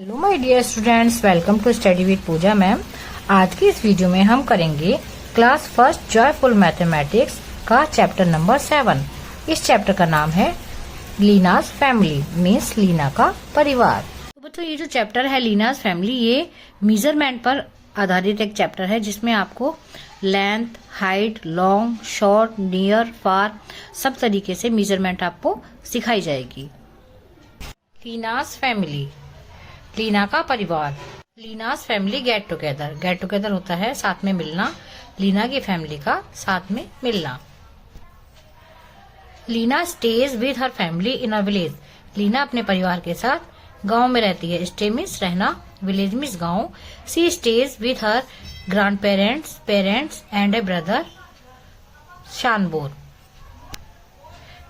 Hello my dear students, welcome to study with Pooja ma'am. आज की इस वीडियो में हम करेंगे क्लास फर्स्ट जॉयफुल मैथमेटिक्स का चैप्टर नंबर 7। इस चैप्टर का नाम है लीनास फैमिली, मीन्स लीना का परिवार। तो बच्चों, ये जो चैप्टर है लीनास फैमिली, ये मेजरमेंट पर आधारित एक चैप्टर है जिसमें आपको length, height, long, short, near, far सब तरीके से मेजरमेंट आपको सिखाई जाएगी। लीनास फैमिली, लीना का परिवार। Leena's family get together, get together होता है साथ में मिलना, लीना की फैमिली का साथ में मिलना। Leena stays with her family in a village, Leena अपने परिवार के साथ गांव में रहती है। स्टे मीन्स रहना, विलेज मीन्स गांव। She stays with her grandparents, parents and a brother शानबोर,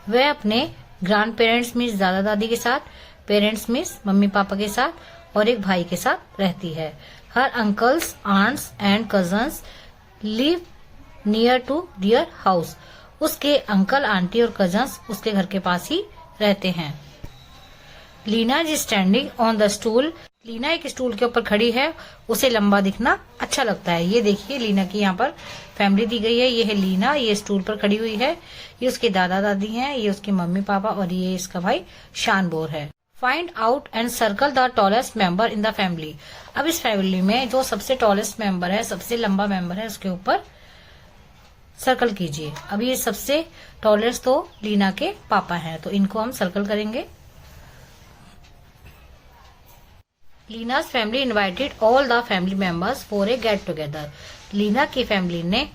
वह अपने ग्रैंड पेरेंट्स मीन्स दादा दादी के साथ, पेरेंट्स मीन्स मम्मी पापा के साथ और एक भाई के साथ रहती है। Her uncles, aunts and cousins live near to their house, उसके अंकल, आंटी और कजन्स उसके घर के पास ही रहते हैं। Leena is standing on the stool, Leena एक स्टूल के ऊपर खड़ी है, उसे लंबा दिखना अच्छा लगता है। ये देखिए लीना की यहाँ पर फैमिली दी गई है। ये है लीना, ये स्टूल पर खड़ी हुई है। ये उसके दादा दादी हैं, ये उसके मम्मी पापा और ये इसका भाई शानबोर है। Find out and circle the tallest member in the family, अब इस फैमिली में जो सबसे टॉलेस्ट मेंबर है, सबसे लंबा मेंबर है, उसके ऊपर सर्कल कीजिए। अब ये सबसे टॉलेस्ट तो लीना के पापा हैं, तो इनको हम सर्कल करेंगे। Leena's family invited all the family members for a get together, Leena की फैमिली ने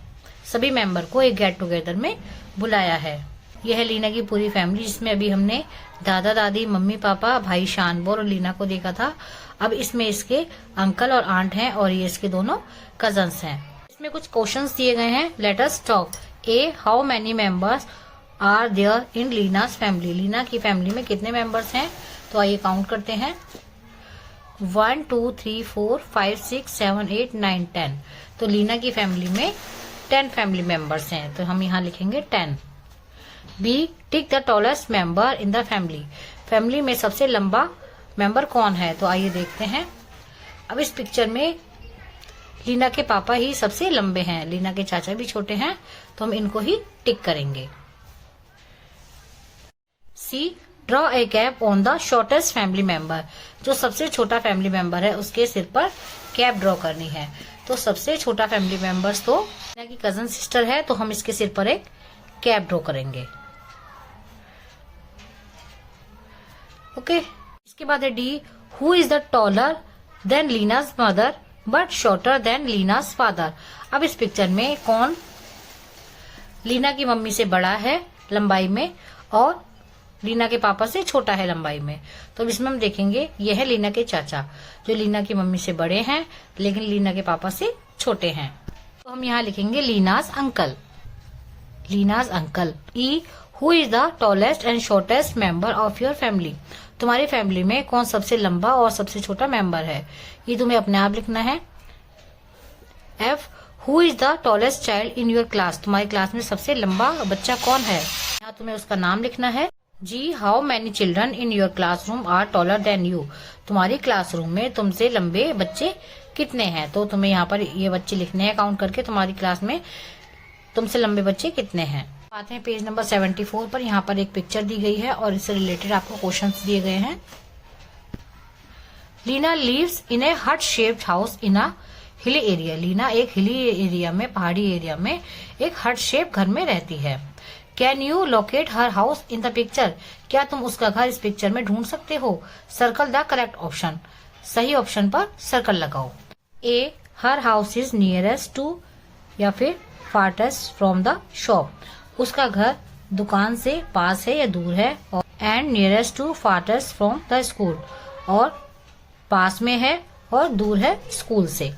सभी मेंबर को एक गेट टुगेदर में बुलाया है। यह है लीना की पूरी फैमिली, जिसमें अभी हमने दादा दादी, मम्मी पापा, भाई शानबोर और लीना को देखा था। अब इसमें इसके अंकल और आंट हैं और ये इसके दोनों कजन्स हैं। इसमें कुछ क्वेश्चंस दिए गए हैं। Let us talk. A, how many members are there in Leena's family, Leena की फैमिली में कितने मेंबर्स हैं? तो आइए काउंट करते हैं। 1 2 3 4 5 6 7 8 9 10। तो लीना की फैमिली में 10 फैमिली मेंबर्स हैं, तो हम यहाँ लिखेंगे 10। B, tick the tallest member in the family, family में सबसे लंबा मेंबर कौन है? तो आइए देखते हैं। अब इस पिक्चर में लीना के पापा ही सबसे लंबे हैं, लीना के चाचा भी छोटे हैं, तो हम इनको ही टिक करेंगे। C, draw a cap on the shortest family member, जो सबसे छोटा फैमिली मेंबर है उसके सिर पर कैप ड्रॉ करनी है। तो सबसे छोटा फैमिली मेंबर्स तो लीना की कजन सिस्टर है, तो हम इसके सिर पर एक कैप ड्रॉ करेंगे। ओके, इसके बाद है D, who is the taller than Leena's mother but shorter than Leena's father, अब इस पिक्चर में कौन लीना की मम्मी से बड़ा है लंबाई में और लीना के पापा से छोटा है लंबाई में? तो इसमें हम देखेंगे ये है लीना के चाचा, जो लीना की मम्मी से बड़े हैं लेकिन लीना के पापा से छोटे हैं। तो हम यहाँ लिखेंगे Leena's uncle, Leena's uncle. E, who is the tallest and shortest member of your family, तुम्हारी फैमिली में कौन सबसे लंबा और सबसे छोटा मेंबर है? ये तुम्हें अपने आप लिखना है। F, who is the tallest child in your class, तुम्हारी क्लास में सबसे लंबा बच्चा कौन है? यहाँ तुम्हें उसका नाम लिखना है। G, how many children in your classroom are taller than you, तुम्हारी क्लासरूम में तुमसे लंबे बच्चे कितने हैं? तो तुम्हें यहाँ पर ये बच्चे लिखने हैं काउंट करके, तुम्हारी क्लास में तुमसे लंबे बच्चे कितने हैं। आते हैं पेज नंबर 74 पर। यहाँ पर एक पिक्चर दी गई है और इससे रिलेटेड आपको क्वेश्चंस दिए गए हैं। लीना लिव्स इन ए हट shaped house in a hilly area, Leena एक हिली एरिया में, पहाड़ी एरिया में एक हट शेप घर में रहती है। Can you locate her house in the picture, क्या तुम उसका घर इस पिक्चर में ढूंढ सकते हो? सर्कल द करेक्ट ऑप्शन, सही ऑप्शन पर सर्कल लगाओ। ए, हर हाउस इज नियरेस्ट टू या फिर फारटेस्ट फ्रॉम द शॉप, उसका घर दुकान से पास है या दूर है। और and nearest to farthest from the school, और पास में है और दूर है स्कूल से।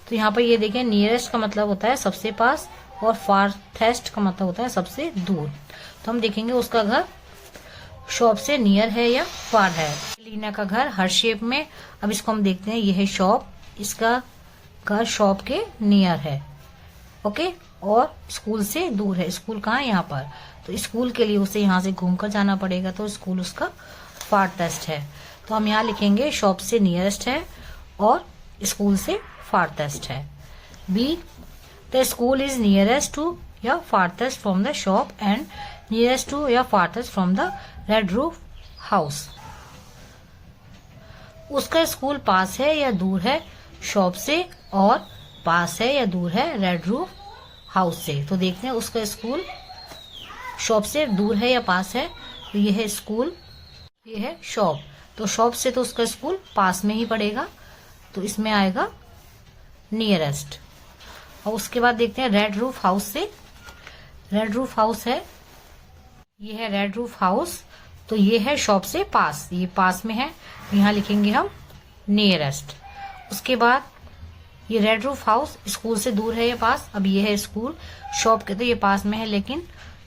तो यहाँ पर ये देखिए, नियरेस्ट का मतलब होता है सबसे पास और फारथेस्ट का मतलब होता है सबसे दूर। तो हम देखेंगे उसका घर शॉप से नियर है या फार है। लीना का घर हर शेप में, अब इसको हम देखते हैं। यह है शॉप, इसका घर शॉप के नियर है, ओके, और स्कूल से दूर है। स्कूल कहाँ है? यहाँ पर। तो स्कूल के लिए उसे यहाँ से घूमकर जाना पड़ेगा, तो स्कूल उसका फारथेस्ट है। तो हम यहाँ लिखेंगे शॉप से नियरेस्ट है और स्कूल से फारथेस्ट है। B, the school is nearest to या farthest from the shop and nearest to या farthest from the red roof house. उसका स्कूल पास है या दूर है शॉप से और पास है या दूर है रेड रूफ हाउस से। तो देखते हैं उसका स्कूल शॉप से दूर है या पास है। तो ये है स्कूल, ये है शॉप। तो शॉप से तो उसका स्कूल पास में ही पड़ेगा, तो इसमें आएगा नियरेस्ट। और उसके बाद देखते हैं रेड रूफ हाउस से। रेड रूफ हाउस है, ये है रेड रूफ हाउस। तो ये है शॉप से पास, ये पास में है, यहाँ लिखेंगे हम नियरेस्ट। उसके बाद ये रेड रूफ हाउस स्कूल से दूर है या पास। अब ये है स्कूल, शॉप के तो ये पास में है लेकिन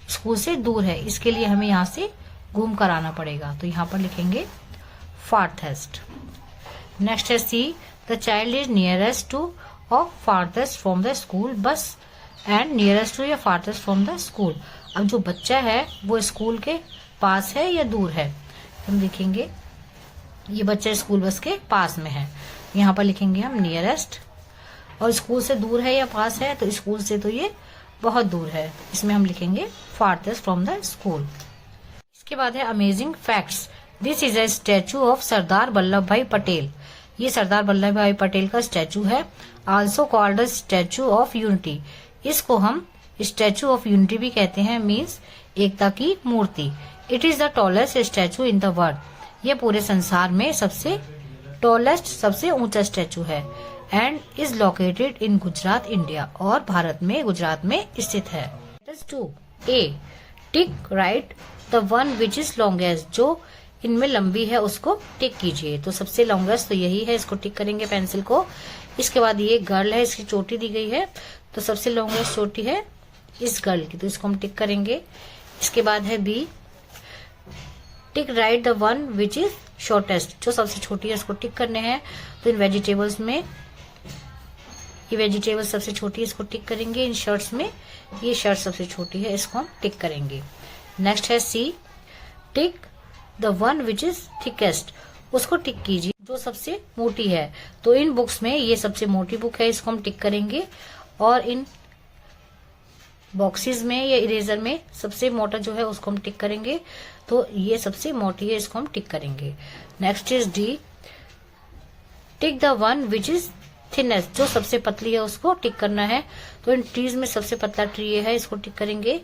स्कूल से दूर है, इसके लिए हमें यहाँ से घूम कर आना पड़ेगा। तो यहाँ पर लिखेंगे फारथेस्ट। नेक्स्ट है C, the child is nearest to और farthest from the school bus and nearest to या फारथेस्ट फ्रॉम द स्कूल। अब जो बच्चा है वो स्कूल के पास है या दूर है। हम लिखेंगे ये बच्चा स्कूल बस के पास में है, यहाँ पर लिखेंगे हम नियरेस्ट। और स्कूल से दूर है या पास है, तो स्कूल से तो ये बहुत दूर है, इसमें हम लिखेंगे फारथेस्ट फ्रॉम द स्कूल। इसके बाद है amazing facts. This is a statue of Sardar Vallabhbhai Patel. ये सरदार वल्लभ भाई पटेल का स्टैचू है, also called statue of unity. इसको हम स्टैचू ऑफ यूनिटी भी कहते हैं, मीन्स एकता की मूर्ति। It is the tallest statue in the world. ये पूरे संसार में सबसे टॉलेस्ट, सबसे ऊंचा स्टैचू है। And is located in Gujarat India, और भारत में गुजरात में स्थित है। 2 A, tick right the one which is longest. जो इनमें लंबी है उसको टिक कीजिए। तो सबसे लॉन्गेस्ट तो यही है, इसको टिक करेंगे पेंसिल को। इसके बाद ये गर्ल है, इसकी चोटी दी गई है, तो सबसे लॉन्गेस्ट चोटी है इस गर्ल की, तो इसको हम टिक करेंगे। इसके बाद है B, tick right the one which is shortest. जो सबसे छोटी है उसको टिक करने हैं। तो इन वेजिटेबल्स में ये वेजिटेबल सबसे छोटी है, इसको टिक करेंगे। इन शर्ट्स में ये शर्ट सबसे छोटी है, इसको हम टिक करेंगे। नेक्स्ट है C, tick the one which is thickest. उसको टिक कीजिए जो सबसे मोटी है। तो इन बुक्स में ये सबसे मोटी बुक है, इसको हम टिक करेंगे। और इन बॉक्सेस में या इरेजर में सबसे मोटा जो है उसको हम टिक करेंगे। तो ये सबसे मोटी है, इसको हम टिक करेंगे। Next is D, tick the one which is thinnest. जो सबसे पतली है उसको टिक करना है। तो इन ट्रीज में सबसे पतला ट्री है, इसको टिक करेंगे।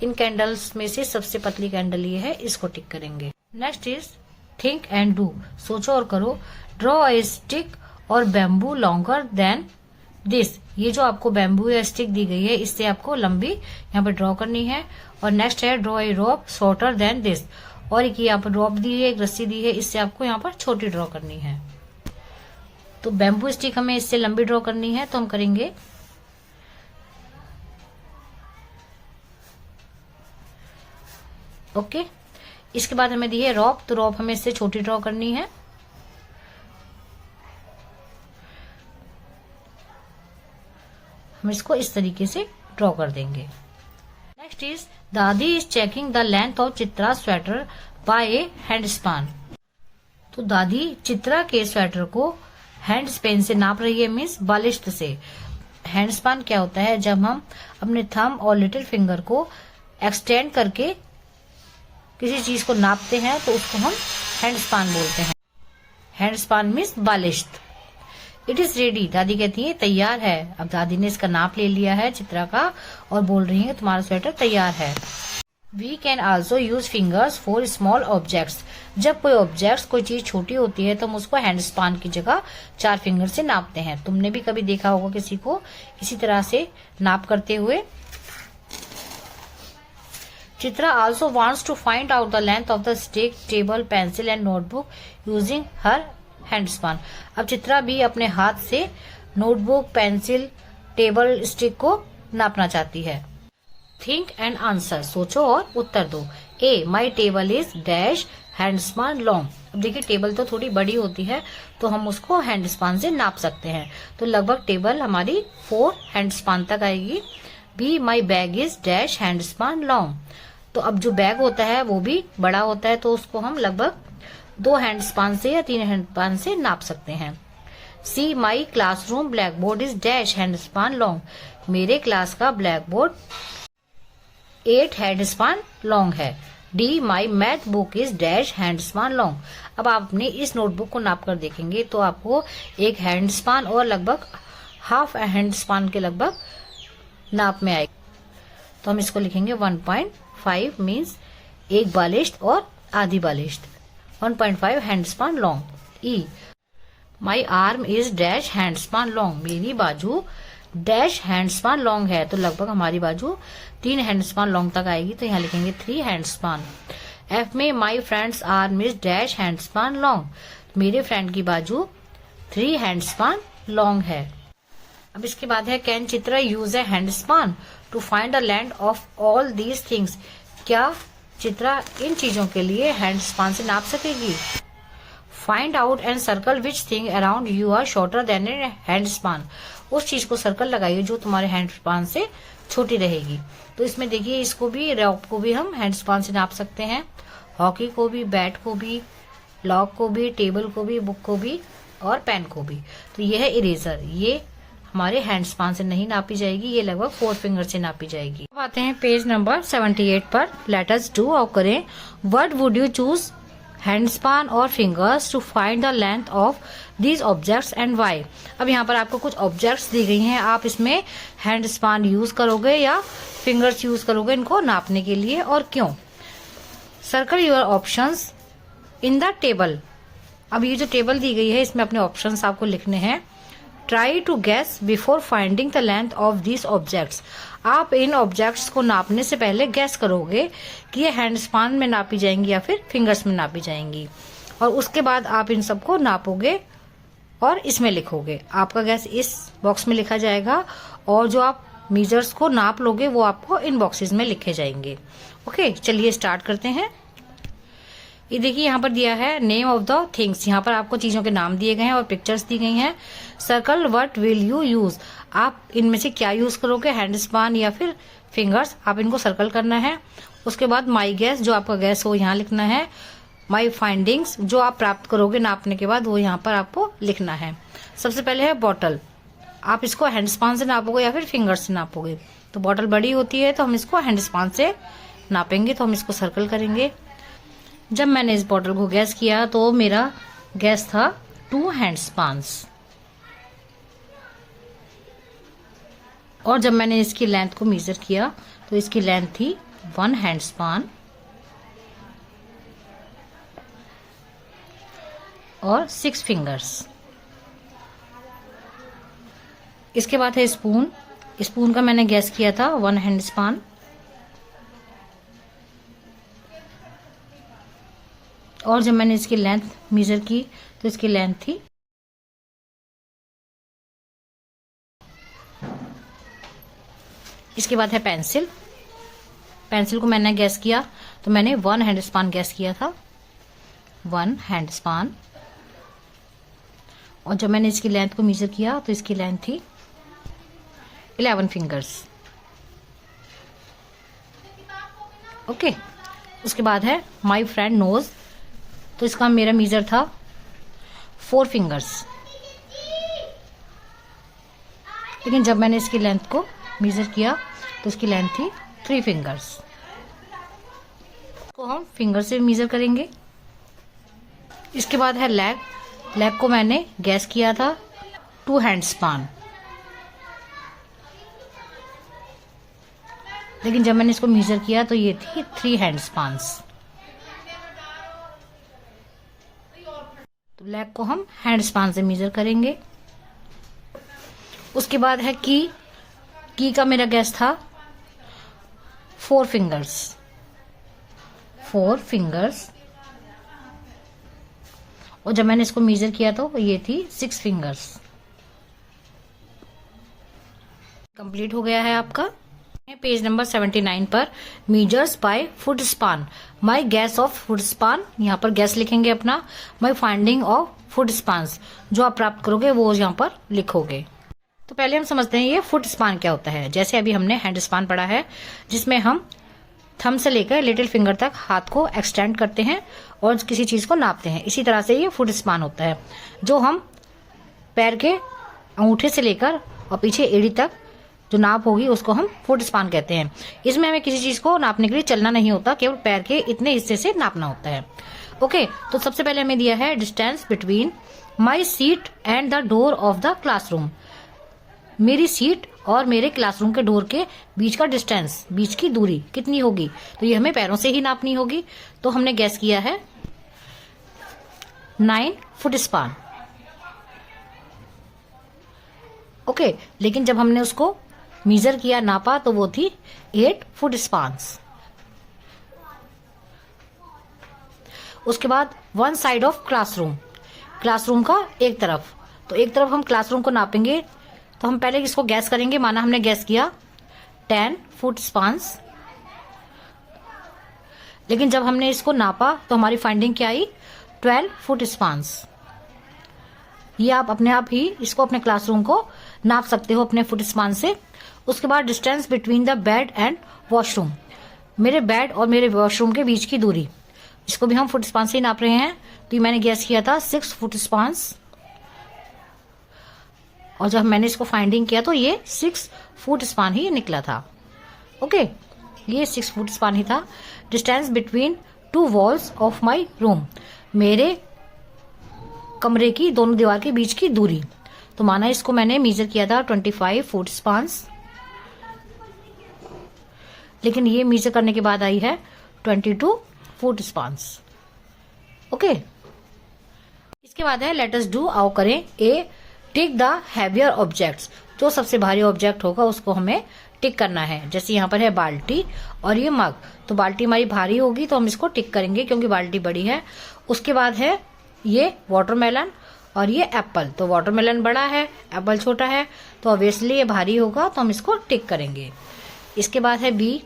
इन कैंडल्स में से सबसे पतली कैंडल ये है, इसको टिक करेंगे। Next is think and do. सोचो और करो। ड्रॉ ए स्टिक और बैम्बू लॉन्गर देन दिस। ये जो आपको बैम्बू या स्टिक दी गई है, इससे आपको लंबी यहाँ पर ड्रॉ करनी है। और नेक्स्ट है draw a rope shorter than this. और एक यहाँ पर रोप दी है, एक रस्सी दी है, इससे आपको यहाँ पर छोटी ड्रॉ करनी है। तो बैम्बू स्टिक हमें इससे लंबी ड्रॉ करनी है, तो हम करेंगे ओके। इसके बाद हमें दी है रॉप, तो रॉप हमें इससे छोटी ड्रॉ करनी है। हम इसको इस तरीके से ड्रॉ कर देंगे। नेक्स्ट इज दादी is checking the length of Chitra sweater by a hand span. तो दादी चित्रा के स्वेटर को हैंड स्पेन से नाप रही है, मीन्स बालिश्त से। हैंड स्पान क्या होता है? जब हम अपने थंब और लिटिल फिंगर को एक्सटेंड करके किसी चीज को नापते हैं तो उसको हम हैंड स्पान बोलते हैं। हैंड स्पान मीन्स बालिश्त। It is ready. दादी कहती है तैयार है। अब दादी ने इसका नाप ले लिया है चित्रा का और बोल रही है तुम्हारा स्वेटर तैयार है। We can also use fingers for small objects. जब कोई ऑब्जेक्ट्स, कोई चीज छोटी होती है तो हम उसको हैंड स्पान की जगह 4 फिंगर से नापते हैं। तुमने भी कभी देखा होगा किसी को इसी तरह से नाप करते हुए। Chitra also wants to find out the length of the stick, table, pencil and notebook using her hand span. अब चित्रा भी अपने हाथ से नोटबुक, पेंसिल, टेबल, स्टिक को नापना चाहती है। Think and answer. सोचो और उत्तर दो। A, my table is dash hand span long. अब देखिए टेबल तो थोड़ी बड़ी होती है तो हम उसको हैंड स्पान से नाप सकते हैं। तो लगभग टेबल हमारी 4 हैंड स्पान तक आएगी। B, my bag is dash hand span long. तो अब जो बैग होता है वो भी बड़ा होता है तो उसको हम लगभग 2 हैंड स्पान से या 3 हैंड स्पान से नाप सकते हैं। C my classroom blackboard is dash hand span long. मेरे क्लास का blackboard 8 hand span long है। D my math book is dash hand span long. अब आप अपने इस नोटबुक को नाप कर देखेंगे तो आपको 1 हैंड स्पान और लगभग हाफ हैंड स्पान के लगभग नाप में आएगी। तो हम इसको लिखेंगे 1.5 मीन्स 1 बालिश्त और आधी बालिश्त। 1.5 hand span long. E my arm is dash hand span long. मेरी बाजू डैश हैंड स्पान लॉन्ग है, तो लगभग हमारी बाजू 3 हैंड स्पान लॉन्ग तक आएगी, तो यहाँ लिखेंगे 3 हैंड स्पान। एफ में my friends arm is dash hand span long. मेरे फ्रेंड की बाजू 3 हैंड स्पान लॉन्ग है। अब इसके बाद है can Chitra use a hand span to find the length of all these things. क्या चित्रा इन चीजों के लिए हैंड स्पान से नाप सकेगी? Find out and circle which thing around you are shorter than a hand span. उस चीज को सर्कल लगाइए जो तुम्हारे हैंड स्पान से छोटी रहेगी। तो इसमें देखिए, इसको भी, रॉक को भी हम हैंड स्पान से नाप सकते हैं, हॉकी को भी, बैट को भी, लॉक को भी, टेबल को भी, बुक को भी और पेन को भी। तो ये है इरेजर, ये हमारे हैंड स्पान से नहीं नापी जाएगी, ये लगभग 4 फिंगर से नापी जाएगी। अब आते हैं पेज नंबर 78 पर। लेट अस डू और करें। What would you choose, hand span और fingers to find the length of these objects and why. अब यहाँ पर आपको कुछ ऑब्जेक्ट्स दी गई हैं, आप इसमें हैंड स्पान यूज करोगे या फिंगर्स यूज करोगे इनको नापने के लिए, और क्यों। Circle your options in the table. अब ये जो टेबल दी गई है इसमें अपने ऑप्शंस आपको लिखने हैं। Try to guess before finding the length of these objects. आप इन ऑब्जेक्ट्स को नापने से पहले गैस करोगे कि ये हैंड स्पान में नापी जाएंगी या फिर फिंगर्स में नापी जाएंगी, और उसके बाद आप इन सबको नापोगे और इसमें लिखोगे। आपका गैस इस बॉक्स में लिखा जाएगा और जो आप मेजर्स को नाप लोगे वो आपको इन बॉक्सेस में लिखे जाएंगे। ओके, चलिए स्टार्ट करते हैं। ये देखिए यहाँ पर दिया है नेम ऑफ द थिंग्स। यहाँ पर आपको चीजों के नाम दिए गए हैं और पिक्चर्स दी गई हैं। Circle what will you use. आप इनमें से क्या यूज करोगे, हैंड स्पान या फिर फिंगर्स, आप इनको सर्कल करना है। उसके बाद माई गैस, जो आपका गैस हो यहाँ लिखना है। माई फाइंडिंग्स, जो आप प्राप्त करोगे नापने के बाद वो यहाँ पर आपको लिखना है। सबसे पहले है बॉटल। आप इसको हैंड स्पान से नापोगे या फिर फिंगर्स से नापोगे। तो बॉटल बड़ी होती है तो हम इसको हैंड स्पान से नापेंगे, तो हम इसको सर्कल करेंगे। जब मैंने इस बॉटल को गैस किया तो मेरा गैस था 2 हैंड स्पान्स, और जब मैंने इसकी लेंथ को मेजर किया तो इसकी लेंथ थी 1 हैंड स्पान और 6 फिंगर्स। इसके बाद है स्पून। स्पून का मैंने गैस किया था 1 हैंड स्पान, और जब मैंने इसकी लेंथ मेजर की तो इसकी लेंथ थी 2। इसके बाद है पेंसिल। पेंसिल को मैंने गैस किया तो मैंने 1 हैंड स्पान गैस किया था, 1 हैंड स्पान, और जब मैंने इसकी लेंथ को मेजर किया तो इसकी लेंथ थी 11 फिंगर्स। ओके, उसके बाद है माई फ्रेंड नोज। तो इसका मेरा मेजर था 4 फिंगर्स, लेकिन जब मैंने इसकी लेंथ को मेजर किया तो इसकी लेंथ थी 3 फिंगर्स। को हम फिंगर से मेजर करेंगे। इसके बाद है लेग। लेग को मैंने गैस किया था 2 हैंड स्पान, लेकिन जब मैंने इसको मेजर किया तो ये थी 3 हैंड स्पान्स। तो लेग को हम हैंड स्पान से मेजर करेंगे। उसके बाद है की। की का मेरा गैस था 4 फिंगर्स, 4 फिंगर्स, और जब मैंने इसको मेजर किया तो ये थी 6 फिंगर्स। कंप्लीट हो गया है आपका। पेज नंबर 79 पर measures by foot span. My gas off foot span, यहाँ पर गैस लिखेंगे अपना। माई फाइंडिंग ऑफ फुट स्पान्स, जो आप प्राप्त करोगे वो यहाँ पर लिखोगे। तो पहले हम समझते हैं ये फुट स्पान क्या होता है। जैसे अभी हमने हैंड स्पान पढ़ा है जिसमें हम थंब से लेकर लिटिल फिंगर तक हाथ को एक्सटेंड करते हैं और किसी चीज को नापते हैं। इसी तरह से ये फुट स्पान होता है। जो हम पैर के अंगूठे से लेकर और पीछे एड़ी तक जो नाप होगी उसको हम फुट स्पान कहते हैं। इसमें हमें किसी चीज को नापने के लिए चलना नहीं होता, केवल पैर के इतने हिस्से से नापना होता है। ओके, तो सबसे पहले हमें दिया है distance between my seat and the door of the classroom. मेरी सीट और मेरे क्लासरूम के डोर के बीच का डिस्टेंस, बीच की दूरी कितनी होगी, तो ये हमें पैरों से ही नापनी होगी। तो हमने गैस किया है 9 फुट स्पान। ओके, लेकिन जब हमने उसको मीजर किया, नापा, तो वो थी 8 फुट स्पान्स। उसके बाद one side of classroom, classroom का एक तरफ, तो एक तरफ हम क्लासरूम को नापेंगे। तो हम पहले इसको गैस करेंगे। माना हमने गैस किया 10 फुट स्पान्स, लेकिन जब हमने इसको नापा तो हमारी फाइंडिंग क्या आई, 12 फुट स्पान्स। ये आप अपने आप ही इसको अपने क्लासरूम को नाप सकते हो अपने फुट स्पान से। उसके बाद distance between the bed and washroom, मेरे बेड और मेरे वॉशरूम के बीच की दूरी, इसको भी हम फुट स्पान से ही नाप रहे हैं। तो ये मैंने गैस किया था 6 फुट स्पान्स, और जब मैंने इसको फाइंडिंग किया तो ये 6 फुट स्पान ही निकला था। ओके, ये 6 फुट स्पान ही था। Distance between 2 walls of my room, मेरे कमरे की दोनों दीवार के बीच की दूरी, तो माना इसको मैंने मेजर किया था 25 फुट स्पान्स, लेकिन ये मेजर करने के बाद आई है 22 फुट स्पान्स। ओके, इसके बाद है लेट अस डू, आओ करें। ए, टिक द हैवियर ऑब्जेक्ट्स, जो सबसे भारी ऑब्जेक्ट होगा उसको हमें टिक करना है। जैसे यहाँ पर है बाल्टी और ये मग, तो बाल्टी हमारी भारी होगी तो हम इसको टिक करेंगे क्योंकि बाल्टी बड़ी है। उसके बाद है ये वाटरमेलन और ये एप्पल, तो वाटरमेलन बड़ा है, एप्पल छोटा है, तो ऑब्वियसली ये भारी होगा, तो हम इसको टिक करेंगे। इसके बाद है B,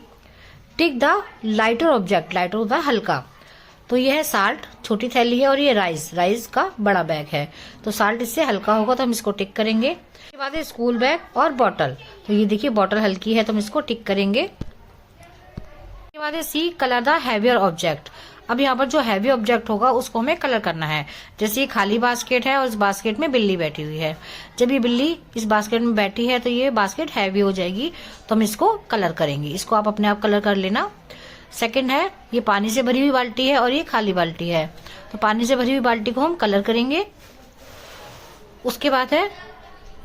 tick the lighter object, lighter होता है हल्का, तो ये है साल्ट, छोटी थैली है, और ये राइस, राइस का बड़ा बैग है, तो साल्ट इससे हल्का होगा तो हम इसको टिक करेंगे। इसके बाद है स्कूल बैग और बॉटल, तो ये देखिए बॉटल हल्की है तो हम इसको टिक करेंगे। इसके बाद है सी, कलर द हैवियर ऑब्जेक्ट। अब यहाँ पर जो हैवी ऑब्जेक्ट होगा उसको हमें कलर करना है। जैसे ये खाली बास्केट है और इस बास्केट में बिल्ली बैठी हुई है, जब ये बिल्ली इस बास्केट में बैठी है तो ये बास्केट हैवी हो जाएगी, तो हम इसको कलर करेंगे। इसको आप अपने आप कलर कर लेना। सेकंड है ये पानी से भरी हुई बाल्टी है और ये खाली बाल्टी है, तो पानी से भरी हुई बाल्टी को हम कलर करेंगे। उसके बाद है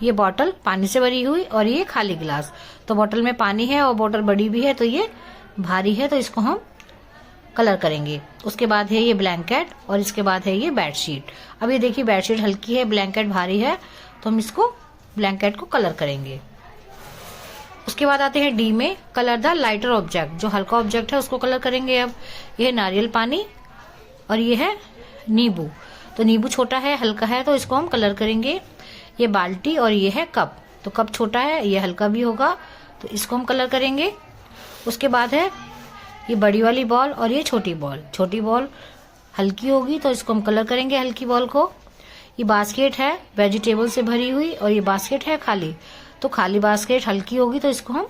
ये बॉटल, पानी से भरी हुई, और ये खाली गिलास, तो बॉटल में पानी है और बॉटल बड़ी भी है तो ये भारी है, तो इसको हम कलर करेंगे। उसके बाद है ये ब्लैंकेट और इसके बाद है ये बेडशीट। अब ये देखिए बेडशीट हल्की है, ब्लैंकेट भारी है, तो हम इसको ब्लैंकेट को कलर करेंगे। उसके बाद आते हैं डी में, कलर द लाइटर ऑब्जेक्ट, जो हल्का ऑब्जेक्ट है उसको कलर करेंगे। अब ये नारियल पानी और ये है नींबू, तो नींबू छोटा है, हल्का है, तो इसको हम कलर करेंगे। ये बाल्टी और ये है कप, तो कप छोटा है, ये हल्का भी होगा, तो इसको हम कलर करेंगे। उसके बाद है ये बड़ी वाली बॉल और ये छोटी बॉल, छोटी बॉल हल्की होगी तो इसको हम कलर करेंगे, हल्की बॉल को। ये बास्केट है वेजिटेबल से भरी हुई और ये बास्केट है खाली, तो खाली बास्केट हल्की होगी तो इसको हम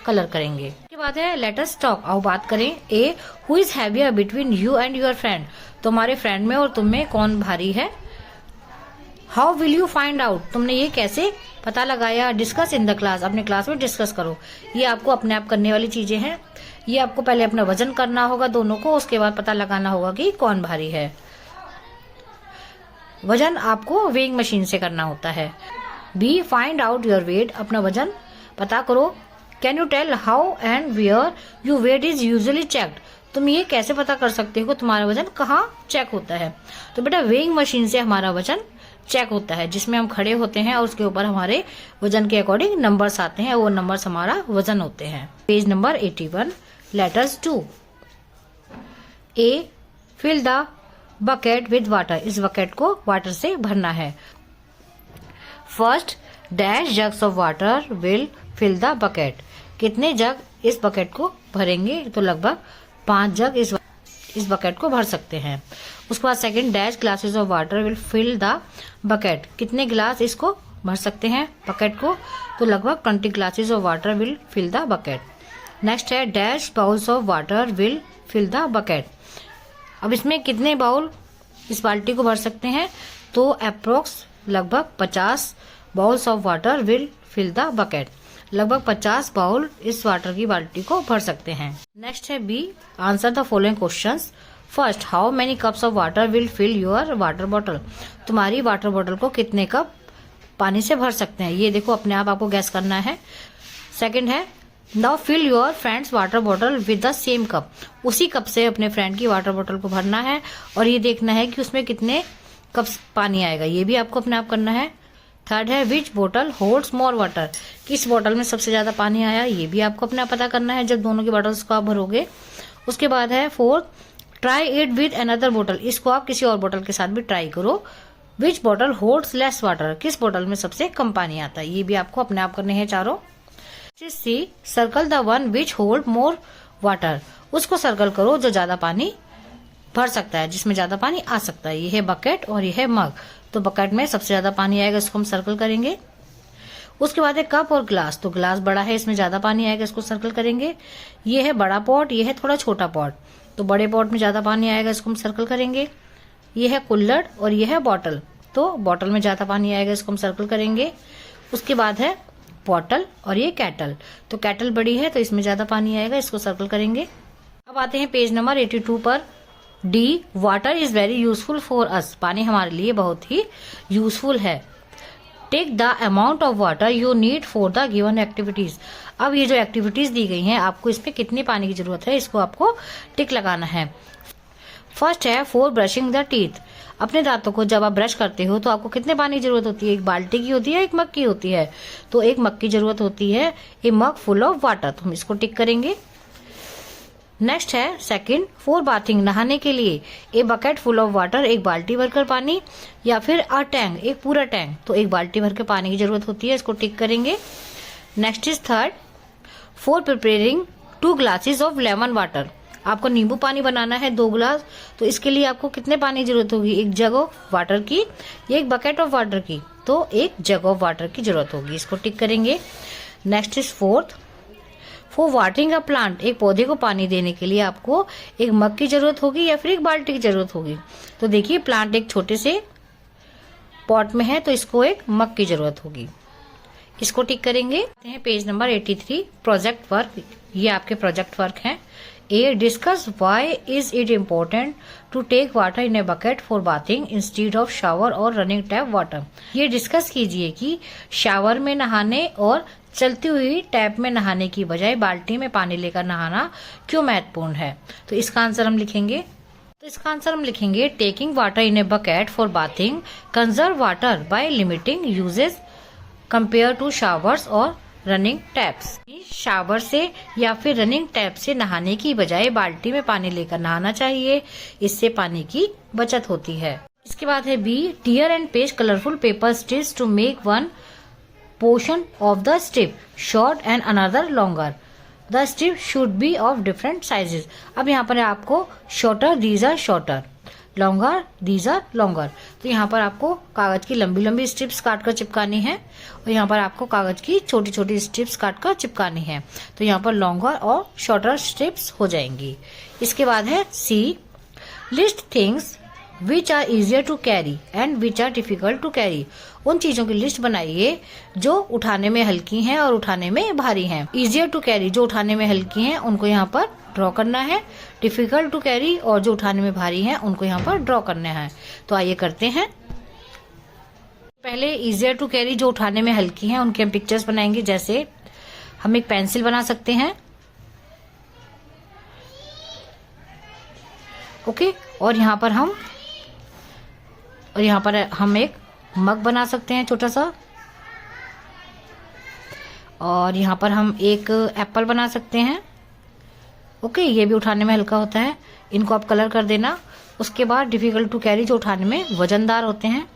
कलर करेंगे। उसके बाद है लेट अस टॉक, आओ बात करें। A, who is heavier between you and your friend, तुम्हारे फ्रेंड में और तुम में कौन भारी है। How will you find out, तुमने ये कैसे पता लगाया। डिस्कस इन द क्लास, अपने क्लास में डिस्कस करो। ये आपको अपने आप करने वाली चीजें हैं। ये आपको पहले अपना वजन करना होगा दोनों को, उसके बाद पता लगाना होगा कि कौन भारी है। वजन आपको वेइंग मशीन से करना होता है। B, find out your weight, अपना वजन पता करो। Can you tell how and where your weight is usually checked, तुम ये कैसे पता कर सकते हो कि तुम्हारा वजन कहाँ चेक होता है। तो बेटा वेइंग मशीन से हमारा वजन चेक होता है, जिसमें हम खड़े होते हैं और उसके ऊपर हमारे वजन के अकॉर्डिंग नंबर्स आते हैं, वो नंबर्स हमारा वजन होते हैं। Page number 81, letters 2। A, fill the bucket with water, इस बकेट को वाटर से भरना है। First dash jugs of water will fill the bucket, कितने जग इस बकेट को भरेंगे, तो लगभग 5 जग इस बकेट को भर सकते हैं। उसके बाद second dash glasses of water will fill the bucket, कितने गिलास इसको भर सकते हैं बकेट को, तो लगभग 20 glasses of water will fill the bucket. Next है dash bowls of water will fill the bucket. अब इसमें कितने बाउल इस बाल्टी को भर सकते हैं, तो अप्रोक्स लगभग 50 bowls of water will fill the bucket. लगभग 50 बाउल इस वाटर की बाल्टी को भर सकते हैं। नेक्स्ट है B, answer the following questions. First, how many cups of water will fill your water bottle. तुम्हारी वाटर बॉटल को कितने कप पानी से भर सकते हैं, ये देखो अपने आप आपको गैस करना है। सेकंड है, now fill your friend's water bottle with the same cup. उसी कप से अपने फ्रेंड की वाटर बॉटल को भरना है और ये देखना है कि उसमें कितने कप्स पानी आएगा, ये भी आपको अपने आप करना है। थर्ड है, विच बोतल होल्ड्स मोर वाटर। किस बोतल में सबसे ज्यादा पानी आया, ये भी आपको अपना पता करना है जब दोनों की बॉटल्स को आप भरोगे। उसके बाद है fourth, try it with another बोतल। इसको आप किसी और बोतल के साथ भी ट्राई करो। विच बोतल होल्ड्स लेस वाटर। किस बोतल में सबसे कम पानी आता है, ये भी आपको अपने आप करने हैं चारों। C, circle the one which hold more water. उसको सर्कल करो जो ज्यादा पानी भर सकता है, जिसमें ज्यादा पानी आ सकता है। ये है बकेट और ये है मग, तो बकेट में सबसे ज्यादा पानी आएगा, इसको हम सर्कल करेंगे। उसके बाद है कप और ग्लास, तो ग्लास बड़ा है, इसमें ज्यादा पानी आएगा, इसको सर्कल करेंगे। ये है बड़ा पॉट, ये है थोड़ा छोटा पॉट, तो बड़े पॉट में ज्यादा पानी आएगा, इसको हम सर्कल करेंगे। ये है कुल्हड़ और ये है बॉटल, तो बॉटल में ज्यादा पानी आएगा, इसको हम सर्कल करेंगे। उसके बाद है बॉटल और ये कैटल, तो कैटल बड़ी है तो इसमें ज्यादा पानी आएगा, इसको सर्कल करेंगे। अब आते हैं पेज नंबर 82 पर। D, water is very useful for us. पानी हमारे लिए बहुत ही यूजफुल है। Take the amount of water you need for the given activities. अब ये जो एक्टिविटीज दी गई हैं, आपको इसमें कितने पानी की जरूरत है, इसको आपको टिक लगाना है। फर्स्ट है फॉर ब्रशिंग द टीथ। अपने दांतों को जब आप ब्रश करते हो तो आपको कितने पानी की जरूरत होती है, एक बाल्टी की होती है, एक मग की होती है, तो एक मग की जरूरत होती है, ए मग फुल ऑफ वाटर, तो हम इसको टिक करेंगे। नेक्स्ट है सेकंड, फॉर बाथिंग, नहाने के लिए, a bucket full of water, एक बाल्टी भरकर पानी, या फिर अ टैंक, एक पूरा टैंक, तो एक बाल्टी भर के पानी की जरूरत होती है, इसको टिक करेंगे। Next is third, for preparing 2 glasses of lemon water. आपको नींबू पानी बनाना है 2 ग्लास, तो इसके लिए आपको कितने पानी की जरूरत होगी, एक जग ऑफ वाटर की, एक बकेट ऑफ वाटर की, तो एक जग ऑफ वाटर की जरूरत होगी, इसको टिक करेंगे। Next is fourth, for watering a plant, एक पौधे को पानी देने के लिए आपको एक मग की जरूरत होगी या फिर एक बाल्टी की जरूरत होगी। तो देखिए प्लांट एक छोटे से पॉट में है, तो इसको एक मग की जरूरत होगी, इसको टिक करेंगे। Page number 83, project work. ये आपके प्रोजेक्ट वर्क हैं। A, discuss why is it important to take water in a bucket for bathing instead of shower और रनिंग टैप वाटर। ये डिस्कस कीजिए कि शावर में नहाने और चलती हुई टैप में नहाने की बजाय बाल्टी में पानी लेकर नहाना क्यों महत्वपूर्ण है। तो इसका आंसर हम लिखेंगे taking water in a bucket for bathing conserve water by limiting uses compare to showers और रनिंग टैप्स। शावर से या फिर रनिंग टैप से नहाने की बजाय बाल्टी में पानी लेकर नहाना चाहिए, इससे पानी की बचत होती है। इसके बाद है B, tear and paste colourful paper strips to make one portion of the strip short and another longer. The strip should be of different sizes. अब यहाँ पर आपको shorter, these are shorter, longer, these are longer. तो यहाँ पर आपको कागज की लंबी लंबी स्ट्रिप्स काटकर चिपकानी है और यहाँ पर आपको कागज की छोटी छोटी स्ट्रिप्स काटकर चिपकानी है, तो यहाँ पर लॉन्गर और शॉर्टर स्ट्रिप्स हो जाएंगी। इसके बाद है C, list things which are easier to carry and which are difficult to carry. उन चीजों की लिस्ट बनाइए जो उठाने में हल्की हैं और उठाने में भारी हैं। इजियर टू कैरी, जो उठाने में हल्की हैं उनको यहाँ पर ड्रॉ करना है। डिफिकल्ट टू कैरी, और जो उठाने में भारी हैं उनको यहाँ पर ड्रॉ करना है। तो आइए करते हैं। पहले इजियर टू कैरी, जो उठाने में हल्की हैं, उनके हम पिक्चर्स बनाएंगे। जैसे हम एक पेंसिल बना सकते हैं, ओके, और यहाँ पर हम एक मग बना सकते हैं छोटा सा, और यहाँ पर हम एक एप्पल बना सकते हैं, ओके, ये भी उठाने में हल्का होता है। इनको आप कलर कर देना। उसके बाद डिफिकल्ट टू कैरी, जो उठाने में वजनदार होते हैं,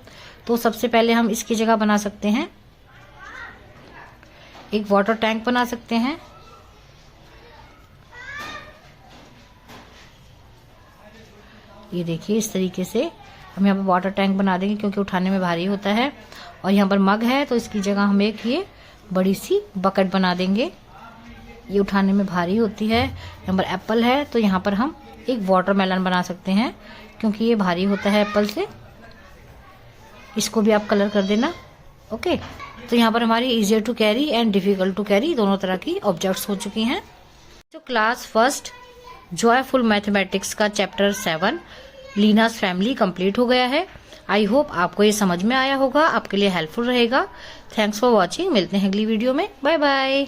तो सबसे पहले हम इसकी जगह बना सकते हैं एक वाटर टैंक बना सकते हैं। ये देखिए इस तरीके से हम यहाँ पर वाटर टैंक बना देंगे क्योंकि उठाने में भारी होता है। और यहाँ पर मग है तो इसकी जगह हम एक ये बड़ी सी बकेट बना देंगे, ये उठाने में भारी होती है। नंबर एप्पल है तो यहाँ पर हम एक वाटरमेलन बना सकते हैं क्योंकि ये भारी होता है एप्पल से। इसको भी आप कलर कर देना। ओके, तो यहाँ पर हमारी easier to carry and difficult to carry दोनों तरह की ऑब्जेक्ट्स हो चुकी हैं। जो क्लास फर्स्ट जॉयफुल मैथमेटिक्स का चैप्टर 7 लीनास फैमिली कंप्लीट हो गया है। आई होप आपको ये समझ में आया होगा, आपके लिए हेल्पफुल रहेगा। Thanks for watching. मिलते हैं अगली वीडियो में। Bye bye.